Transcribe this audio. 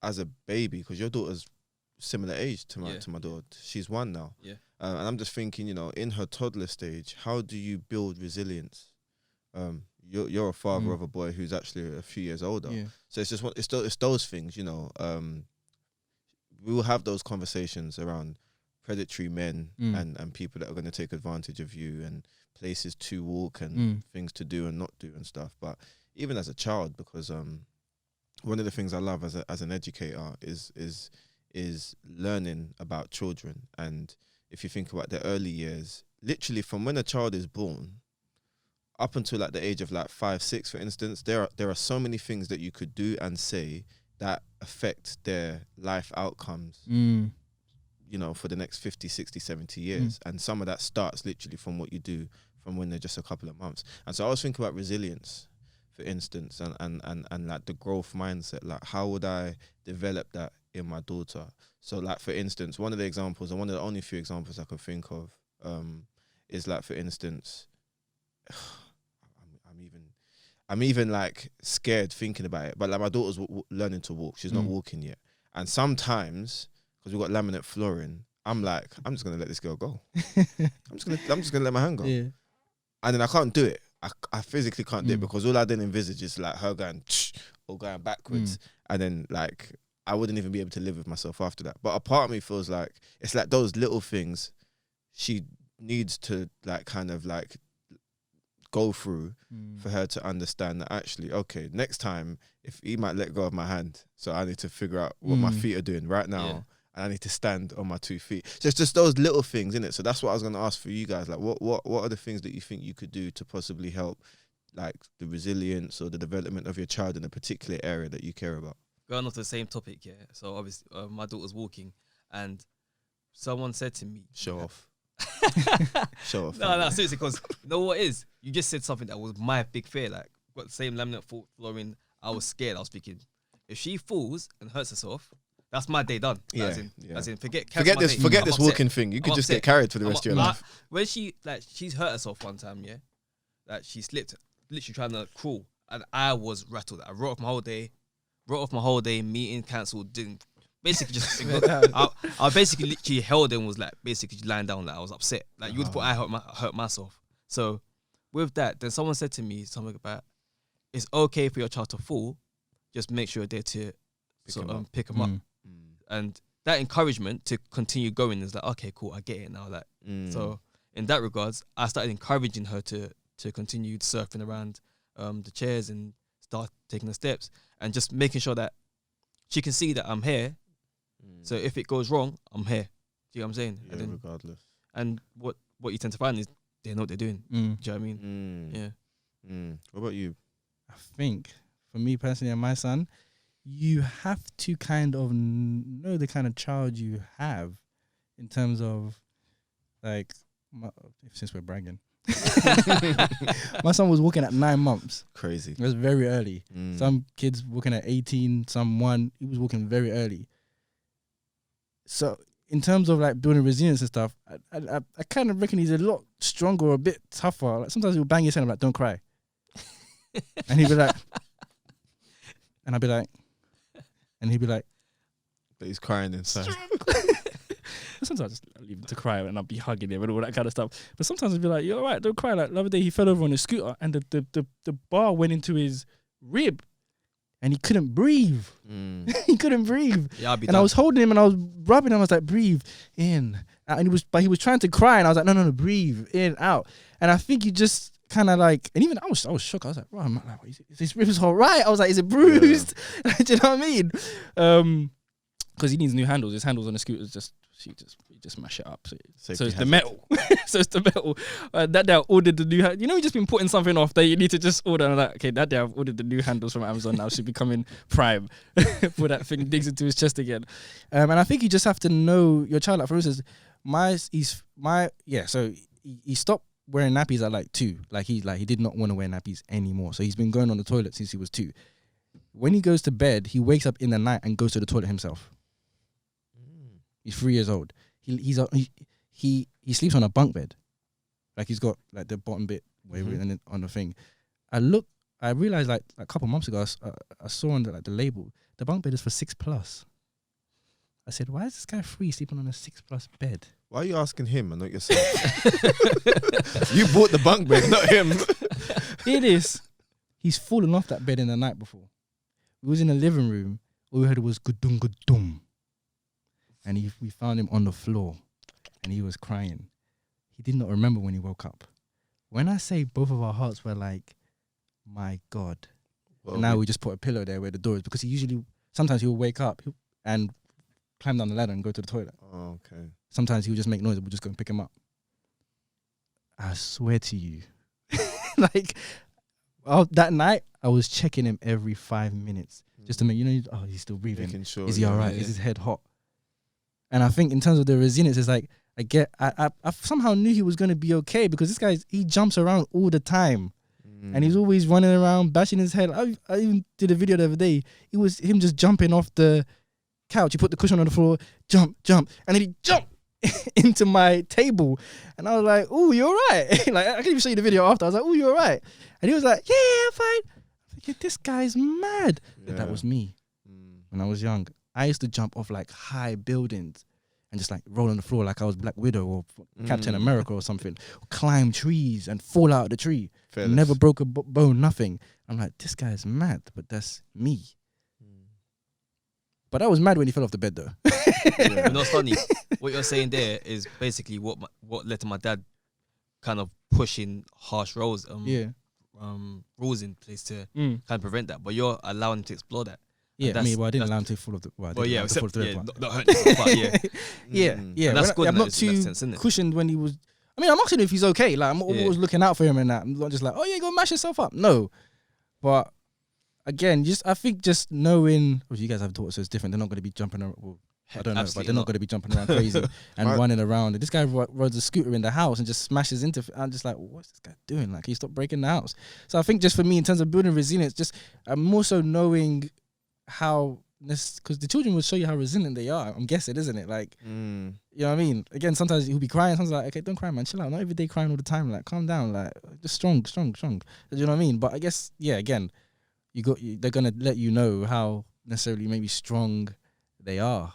as a baby, because your daughter's similar age to my daughter. She's 1 now. Yeah. And I'm just thinking, you know, in her toddler stage, how do you build resilience? You're a father of a boy who's actually a few years older. Yeah. So it's those things, you know. We will have those conversations around predatory men and people that are going to take advantage of you, and places to walk and things to do and not do and stuff. But even as a child, because one of the things I love as an educator is learning about children. And if you think about the early years, literally from when a child is born up until like the age of like 5, 6, for instance, there are so many things that you could do and say that affect their life outcomes, you know, for the next 50, 60, 70 years. And some of that starts literally from what you do from when they're just a couple of months. And so I was thinking about resilience, for instance, and like the growth mindset. Like, how would I develop that in my daughter? So like, for instance, one of the examples, and one of the only few examples I can think of, is like, for instance, I'm even like scared thinking about it, but like my daughter's learning to walk. She's not walking yet. And sometimes, because we've got laminate flooring, I'm like, I'm just going to let this girl go. I'm just going to let my hand go. Yeah. And then I can't do it. I physically can't do it, because all I then envisage is like her going or going backwards. And then like, I wouldn't even be able to live with myself after that. But a part of me feels like it's like those little things she needs to like kind of like go through for her to understand that actually, okay, next time if he might let go of my hand, so I need to figure out what my feet are doing right now, and I need to stand on my 2 feet. So it's just those little things, innit? So that's what I was going to ask for you guys. Like, what are the things that you think you could do to possibly help like the resilience or the development of your child in a particular area that you care about? Going off the same topic, yeah. So obviously, my daughter's walking, and someone said to me, Show off. Show off. No, seriously, because you know what it is? You just said something that was my big fear. Like, got the same laminate flooring. I was scared. I was thinking, if she falls and hurts herself, that's my day done. Yeah, as in forget this walking thing. You could just get carried for the rest of your life. When she's hurt herself one time, yeah, like she slipped, literally trying to crawl, and I was rattled. I wrote off my whole day. Meeting cancelled. Didn't. Basically, just I basically literally held and was like basically lying down. Like I was upset. Like you would put I hurt myself. So with that, then someone said to me something about it's okay for your child to fall, just make sure you're there to pick them up. And that encouragement to continue going is like, okay, cool, I get it now. Like so in that regards, I started encouraging her to continue surfing around the chairs and start taking the steps and just making sure that she can see that I'm here. So if it goes wrong, I'm here. Do you know what I'm saying? Yeah, and then, regardless. And what you tend to find is they know what they're doing. Do you know what I mean? Yeah. What about you? I think for me personally and my son, you have to kind of know the kind of child you have in terms of like, since we're bragging. My son was walking at 9 months. Crazy. It was very early. Some kids walking at 18, some 1. He was walking very early. So in terms of like building resilience and stuff, I kind of reckon he's a lot stronger or a bit tougher. Like sometimes he'll bang his head and I'm like, don't cry. And he'd be like, and I'd be like, and he'd be like, but he's crying inside. Sometimes I just leave him to cry and I'll be hugging him and all that kind of stuff. But sometimes I'd be like, you're all right, don't cry. Like the other day he fell over on his scooter and the bar went into his rib and he couldn't breathe. He couldn't breathe. Yeah, and I was holding him and I was rubbing him. I was like, breathe in. And he was trying to cry and I was like, no, breathe in, out. And I think you just kind of like, and even I was shook. I was like, bro, I'm like, is his ribs all right? I was like, is it bruised? Yeah. Do you know what I mean? Because he needs new handles. His handles on the scooter you just mash it up. So it's the metal. So it's the metal. That day I ordered the new. You know, you just been putting something off that you need to just order. And I'm like, okay, that day I've ordered the new handles from Amazon. Now should be coming prime for that thing digs into his chest again. And I think you just have to know your child. Like for instance, so he stopped wearing nappies at like 2. He did not want to wear nappies anymore. So he's been going on the toilet since he was 2. When he goes to bed, he wakes up in the night and goes to the toilet himself. He's 3 years old. He sleeps on a bunk bed. Like he's got like the bottom bit and then on the thing. I realized like a couple months ago, I saw on the label the bunk bed is for 6+. I said, why is this guy free sleeping on a 6+ bed? Why are you asking him and not yourself? You bought the bunk bed, not him. It is. He's fallen off that bed in the night before. We was in the living room. All we heard was gudum gudum. And we found him on the floor. And he was crying. He did not remember when he woke up. When I say both of our hearts were like, my God. Well, and now we just put a pillow there where the door is. Because sometimes he'll wake up and climb down the ladder and go to the toilet. Oh, okay. Sometimes he'll just make noise and we'll just go and pick him up. I swear to you. Like, that night, I was checking him every 5 minutes. Just to make, he's still breathing. Making sure, is he all right? Is his head hot? And I think in terms of the resilience, it's like, I somehow knew he was going to be okay because this guy, he jumps around all the time. And he's always running around, bashing his head. I even did a video the other day. It was him just jumping off the couch. He put the cushion on the floor, jump. And then he jumped into my table. And I was like, oh, you all right? Like, I can even show you the video after. I was like, oh, you all right? And he was like, yeah, I'm fine. I'm thinking, this guy's mad. But that was me when I was young. I used to jump off like high buildings and just like roll on the floor like I was Black Widow or Captain America or something. Climb trees and fall out of the tree. Fairless. Never broke a bone, nothing. I'm like, this guy's mad, but that's me. But I was mad when he fell off the bed though. You know what's funny? What you're saying there is basically what led to my dad kind of pushing harsh rules rules in place to kind of prevent that. But you're allowing him to explore that. Yeah, I didn't allow him to fall off the not hurt yourself, but yeah. And that's good. I'm not too cushioned when he was. I mean, I'm asking if he's okay. Like, I'm always looking out for him and that. I'm not just like, oh yeah, go mash yourself up. No, but again, I think just knowing, you guys have taught us it's different. They're not going to be jumping around. Well, I don't know, but they're not going to be jumping around crazy and running around. And this guy rides a scooter in the house and just smashes into. I'm just like, what's this guy doing? Like, can you stop breaking the house? So I think just for me, in terms of building resilience, I'm more so knowing how this, because the children will show you how resilient they are. I'm guessing, isn't it? Like, you know what I mean? Again, sometimes he'll be crying. Sometimes like, okay, don't cry, man. Chill out. Not every day crying all the time. Like, calm down. Like, just strong. Do you know what I mean? But I guess, again, they're gonna let you know how necessarily maybe strong they are.